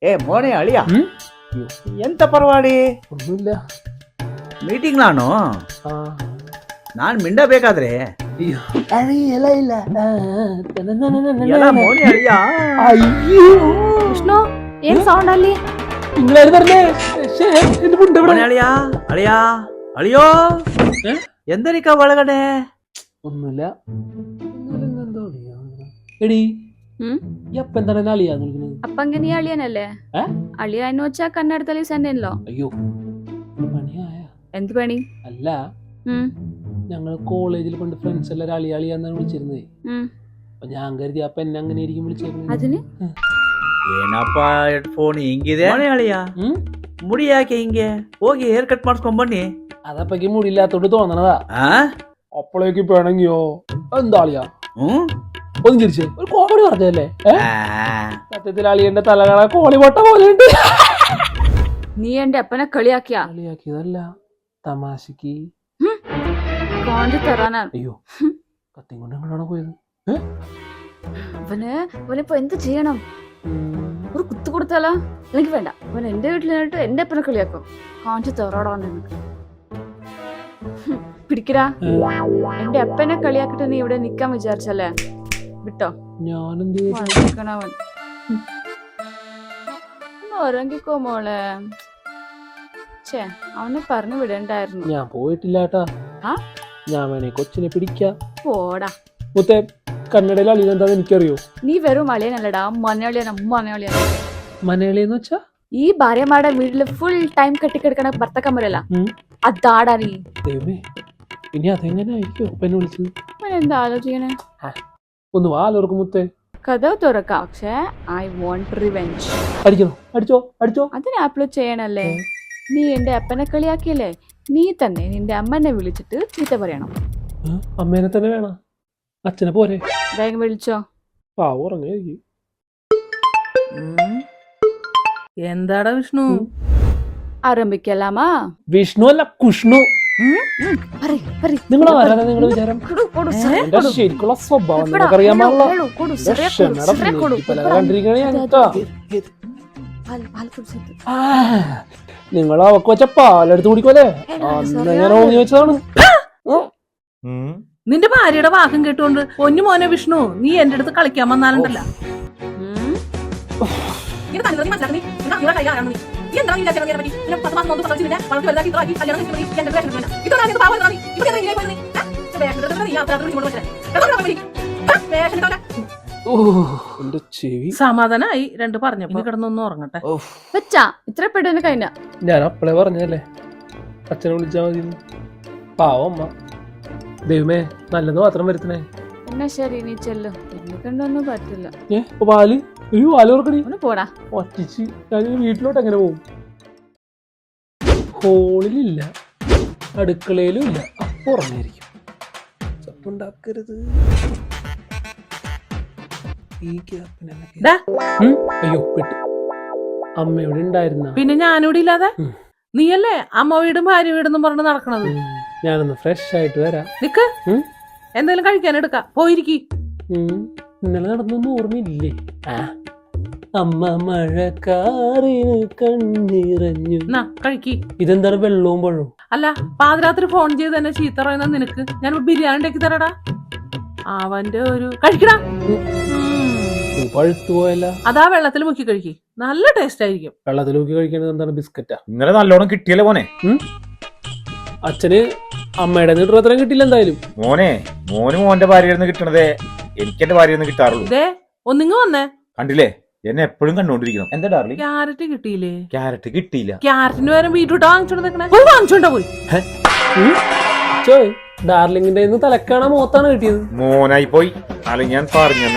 ಮೋನೆ ಅಳಿಯ ಎಂತ ಪರವಾಡಿ ഒന്നുമില്ല. ಮೀಟಿಂಗ್ ನಾನು ആ ನಾನ್ ಮಿಂಡ ಬೇಕಾದ್ರೆ അയ്യോ അറിയില്ല ഇല്ല ಎಲ್ಲ ಮೋನೆ ಅಳಿಯ അയ്യോ ವಿಷ್ಣು ಏನ್ ಸೌಂಡ್ ಅಲ್ಲಿ? നിങ്ങളാരും പറഞ്ഞേ എന്റെ മുണ്ട ಮೋನೆ ಅಳಿಯ ಅಳಿಯ ಅಳಿಯೋ ಎಂದರಿಕ ಒಳಗಡೆ ഒന്നുമില്ല. എടി ഈ അപ്പ എന്താണ് അളിയാന്ന് വിളിക്കുന്നത്? അപ്പങ്ക നീ അളിയനല്ലേ? ഏ? അളിയ എന്ന് വെച്ചാ കന്നഡത്തലി സെന്നല്ലോ. അയ്യോ പണിയായ എന്ത് പണി? അല്ല ഞങ്ങള് കോളേജിൽ പണ്ട് ഫ്രണ്ട്സ് എല്ലാരും അളിയാളിയാന്നാണ് വിളിച്ചിരുന്നേ. അപ്പൊ ഞാൻ കരുതി അപ്പൊ എന്നെ അങ്ങനെ ആയിരിക്കും വിളിച്ചിരുന്നത്. അതിന് ಏನಪ್ಪ ಫೋನ್ ಹಿಂಗಿದೆ ಮೋನೆ ಅಳಿಯ ಮುಡಿ ಯಾಕೆ ಹಿಂಗೆ ಹೋಗಿ ಹೇರ್ ಕಟ್ ಮಾಡಿಸ್ಕೊಂಡ್ ಬನ್ನಿ. അതപ്പക്ക് മുടിയില്ലാത്തോണ്ട് തോന്നണതാ. ಆ അപ്പോഴേക്ക് പിണങ്ങിയോ? എന്താ അളിയാ ಹ್ಮ್ ഒന്നും ചിരിച്ചേ? ഒരു കോമഡി പറഞ്ഞല്ലേ? ಆ. സത്യത്തിൽ അളിയന്റെ തലകള കോളിവട്ട പോലെ ഉണ്ട്. നീ എന്റെ അപ്പനെ കളിയാക്കിയാ? കളിയാക്കിയതല്ല, തമാശക്ക്. കോണ്ടി തരാനാ. അയ്യോ കത്തിയും കൊണ്ട് എങ്ങനെയാണോ പോയത്? അവനിപ്പോ എന്ത് ചെയ്യണം? ഒരു കുത്തു കൊടുത്താലോ? എനിക്ക് വേണ്ട. അവൻ എന്റെ വീട്ടിൽ നിന്നിട്ട് എന്റെ അപ്പനെ കളിയാക്കും. കാണിച്ചു തറോടാന്ന് എനിക്ക് പിടിക്കടാ. എന്റെ അപ്പനെ കളിയാക്കിട്ട് നീ ഇവിടെ നിക്കാൻ വിചാരിച്ചല്ലേ? വിട്ടോ? ഞാനെന്ത് അവൻ ഉറങ്ങിക്കോ മോളെ. ഛേ, അവനെ പറഞ്ഞു വിടണ്ടായിരുന്നു. ഞാൻ പോയിട്ടില്ലാട്ടാ. ആ? ഞാൻ വേണേ കൊച്ചിനെ പിടിക്കാം. പോടാ. മുത്തേ കന്നഡയിൽ അളിയൻ എന്താന്ന് എനിക്കറിയോ? നീ വെറും അളിയനല്ലടാ, മനളിയന മനളിയന. മനേളിന്ന് വെച്ചാ ഈ ഭാര്യമാരുടെ വീട്ടില് ഫുൾ ടൈം കെട്ടിക്കെടുക്കണ ഭർത്തക്കന്മാരല്ല, അതാടാ നീ. ദൈവമേ, ഇനി അതെങ്ങനെ ആയിരിക്കും അപ്പനെ വിളിച്ചത്? അവൻ എന്താ ആലോചിക്കണേ? ഒന്ന് വാലോർക്ക് മുത്തേ. കഥ തുറക്കാം, പക്ഷേ ഐ വോണ്ട് റിവെഞ്ച്. അടിക്കണോ? അടിച്ചോ അടിച്ചോ. അതിന് ആപ്ലോ ചെയ്യണല്ലേ? നീ എന്റെ അപ്പനെ കളിയാക്കിയല്ലേ? നീ തന്നെ നിന്റെ അമ്മനെ വിളിച്ചിട്ട് ചീത്ത പറയണം. അമ്മേനെ തന്നെ വേണം, അച്ഛനെ പോരെ? വേഗം വിളിച്ചോ. പാവം ഉറങ്ങായിരിക്കും. എന്താടാ വിഷ്ണു? ആരംഭിക്കലാമാ? വിഷ്ണു അല്ല കുഷ്ണു. നിങ്ങളെ വരാതെ നിങ്ങളുടെ വിചാരം എന്റെ ശരിക്കുള്ള സ്വഭാവം നിങ്ങൾക്കറിയാമല്ലോ. നിങ്ങൾ അവക്ക് വെച്ച പാലെടുത്ത് കുടിക്കോലേ? അന്ന് ഞാൻ ഓങ്ങി വെച്ചതാണ്. നിന്റെ ഭാര്യയുടെ വാക്കും കേട്ടുകൊണ്ട് പൊന്നു മോനെ വിഷ്ണു, നീ എന്റെ അടുത്ത് കളിക്കാൻ വന്നാലുണ്ടല്ല. സമാധാനായി രണ്ട് പറഞ്ഞപ്പോ കിടന്നൊന്നും ഉറങ്ങട്ടെ. വെച്ചാ ഇത്ര പെട്ടെന്ന് കഴിഞ്ഞ? ഞാൻ അപ്പളേ പറഞ്ഞല്ലേ അച്ഛനെ വിളിച്ചാ മതി. പാവം അമ്മ. ദൈവമേ നല്ലത് മാത്രം വരുത്തണേ. എന്നാ ശരി, നീ ചെല്ലു. എന്നെ കണ്ടൊന്നും പറ്റില്ല. പാല് പാല് ഓർക്കണി. പോടാ. ഒറ്റിച്ച് ഞാൻ വീട്ടിലോട്ട് എങ്ങനെ പോകും? ഹോളിലില്ല, അടുക്കളയിലും ഇല്ല, അപ്പൊ ഉറങ്ങിയിരിക്കും. ചപ്പുണ്ടാക്കരുത്. അയ്യോ പെട്ടു. അമ്മ ഇവിടെ ഉണ്ടായിരുന്ന? പിന്നെ ഞാനിവിടെ ഇല്ലാതെ നീയല്ലേ അമ്മ വീടും ഭാര്യ വീടെന്നും പറഞ്ഞ് നടക്കണത്. ഞാനൊന്ന് ഫ്രഷ് ആയിട്ട് വരാം. നിക്ക്, എന്തെങ്കിലും കഴിക്കാൻ എടുക്കാം, പോയിരിക്കി. ഇന്നലെ നടന്നൊന്നും ഓർമ്മയില്ലേ? അമ്മ മഴക്കാറിന് കണ്ണിറഞ്ഞു. കഴിക്കി. ഇതെന്താണ് വെള്ളവും പഴവും? അല്ല, പാതിരാത്രി ഫോൺ ചെയ്ത് തന്നെ ചീത്ത പറയുന്ന നിനക്ക് ഞാൻ ബിരിയാണി ഉണ്ടാക്കി തരടാ. അവന്റെ ഒരു കഴിക്കടാ. പഴുത്തു പോയല്ല. അതാ വെള്ളത്തിൽ മുക്കി കഴിക്കി, നല്ല ടേസ്റ്റ് ആയിരിക്കും. വെള്ളത്തിൽ മുക്കി കഴിക്കുന്നത് എന്താണ്? ബിസ്ക്കറ്റാ? ഇന്നലെ നല്ലോണം കിട്ടിയല്ലേ മോനെ? അച്ഛന് അമ്മയുടെ അത്രയും കിട്ടില്ല എന്തായാലും. മോന് മോന്റെ ഭാര്യ കിട്ടണതേ എനിക്ക് എന്റെ ഭാര്യ കിട്ടാറുള്ളൂ. ഇതേ ഒന്നിങ്ങ് വന്നേ. കണ്ടില്ലേ, എന്നെ എപ്പോഴും കണ്ടോണ്ടിരിക്കണം. എന്താ ഡാർലി? ക്യാരറ്റ് കിട്ടിയില്ലേ? ക്യാരറ്റ് കിട്ടിയില്ല. ക്യാരറ്റിന് പകരം ബീറ്റ്റൂട്ട് വാങ്ങിച്ചോണ്ടേ. പോയി വാങ്ങിച്ചോണ്ടാ പോയി. ഡാർലിങ്ങിന്റെ തലക്കാണ മോത്താണ് കിട്ടിയത്. മോനായി പോയി. അല്ലെങ്കിൽ ഞാൻ പറഞ്ഞു.